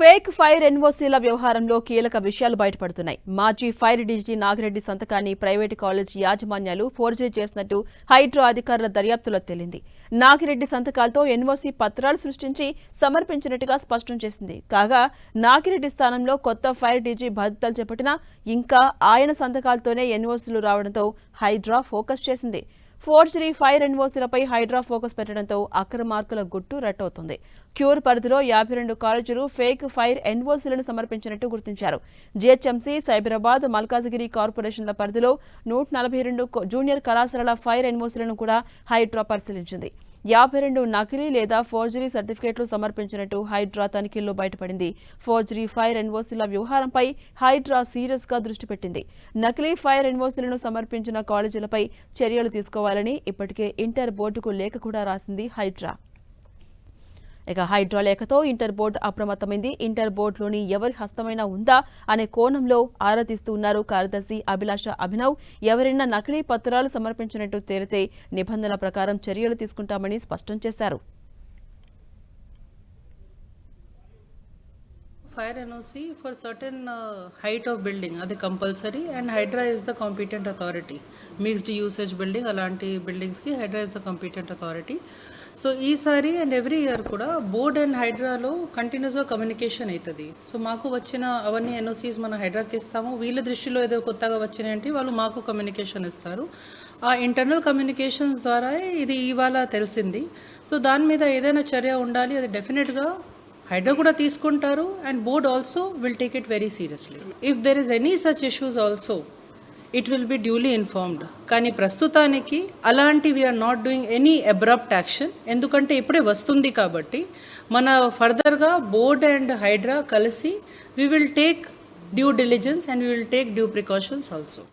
Fake fire ఎన్ఓసీల వ్యవహారంలో కీలక విషయాలు బయటపడుతున్నాయి. మాజీ ఫైర్ డీజీ నాగిరెడ్డి సంతకాన్ని ప్రైవేటు కాలేజ్ యాజమాన్యాలు ఫోర్జరీ చేసినట్టు హైడ్రా అధికారుల దర్యాప్తులో తేలింది. నాగిరెడ్డి సంతకాలతో ఎన్ఓసీ పత్రాలు సృష్టించి సమర్పించినట్టుగా స్పష్టం చేసింది. కాగా నాగిరెడ్డి స్థానంలో కొత్త ఫైర్ డీజీ బాధ్యతలు చేపట్టినా ఇంకా ఆయన సంతకాలతోనే ఎన్ఓసీలు రావడంతో హైడ్రా ఫోకస్ చేసింది. ఫోర్జరీ ఫైర్ ఎన్ఓసీలపై హైడ్రా ఫోకస్ పెట్టడంతో అక్రమార్కుల గుట్టు రట్టవుతుంది. క్యూర్ పరిధిలో 52 కాలేజీలు ఫేక్ ఫైర్ ఎన్ఓసీలను సమర్పించినట్టు గుర్తించారు. జీహెచ్ఎంసీ, సైబరాబాద్, మల్కాజిగిరి కార్పొరేషన్ల పరిధిలో 142 జూనియర్ కళాశాలల ఫైర్ ఎన్ఓసీలను కూడా హైడ్రా పరిశీలించింది. 52 నకిలీ లేదా ఫోర్జరీ సర్టిఫికేట్లు సమర్పించినట్టు హైడ్రా తనిఖీల్లో బయటపడింది. ఫోర్జరీ ఫైర్ ఎన్ఓసీల వ్యవహారంపై హైడ్రా సీరియస్ గా దృష్టి పెట్టింది. నకిలీ ఫైర్ ఎన్ఓసీలను సమర్పించిన కాలేజీలపై చర్యలు తీసుకోవాలని ఇప్పటికే ఇంటర్ బోర్డుకు లేఖ కూడా రాసింది హైడ్రా. ఇక హైడ్రా లేఖతో ఇంటర్ బోర్డు అప్రమత్తమైంది. ఇంటర్ బోర్డులోని ఎవరి హస్తమైనా ఉందా అనే కోణంలో ఆరా తీస్తున్నారు కార్యదర్శి అభిలాష అభినవ్. ఎవరైనా నకిలీ పత్రాలు సమర్పించినట్టు తేలితే నిబంధనల ప్రకారం చర్యలు తీసుకుంటామని స్పష్టం చేశారు. Fire NOC for certain height of building అది compulsory and Hydra is the competent authority. Mixed usage building అలాంటి buildings కి Hydra is the competent authority. So ఈసారి అండ్ ఎవ్రీ ఇయర్ కూడా బోర్డ్ అండ్ హైడ్రాలో కంటిన్యూస్గా కమ్యూనికేషన్ అవుతుంది. సో మాకు వచ్చిన అవన్నీ ఎన్ఓసీస్ మన హైడ్రాకి ఇస్తాము. వీళ్ళ దృష్టిలో ఏదో కొత్తగా వచ్చినాయంటే వాళ్ళు మాకు కమ్యూనికేషన్ ఇస్తారు. ఆ ఇంటర్నల్ కమ్యూనికేషన్స్ ద్వారా ఇది ఇవాళ తెలిసింది. సో దాని మీద ఏదైనా చర్య ఉండాలి, అది డెఫినెట్గా హైడ్రా కూడా తీసుకుంటారు and board also will take it very seriously. If there is any such issues also it will be duly informed. కానీ ప్రస్తుతానికి అలాంటి we're not doing any abrupt action, ఎందుకంటే ఇప్పుడే వస్తుంది కాబట్టి మన ఫర్దర్గా బోర్డ్ అండ్ హైడ్రా కలిసి we will take due diligence and we will take due precautions also.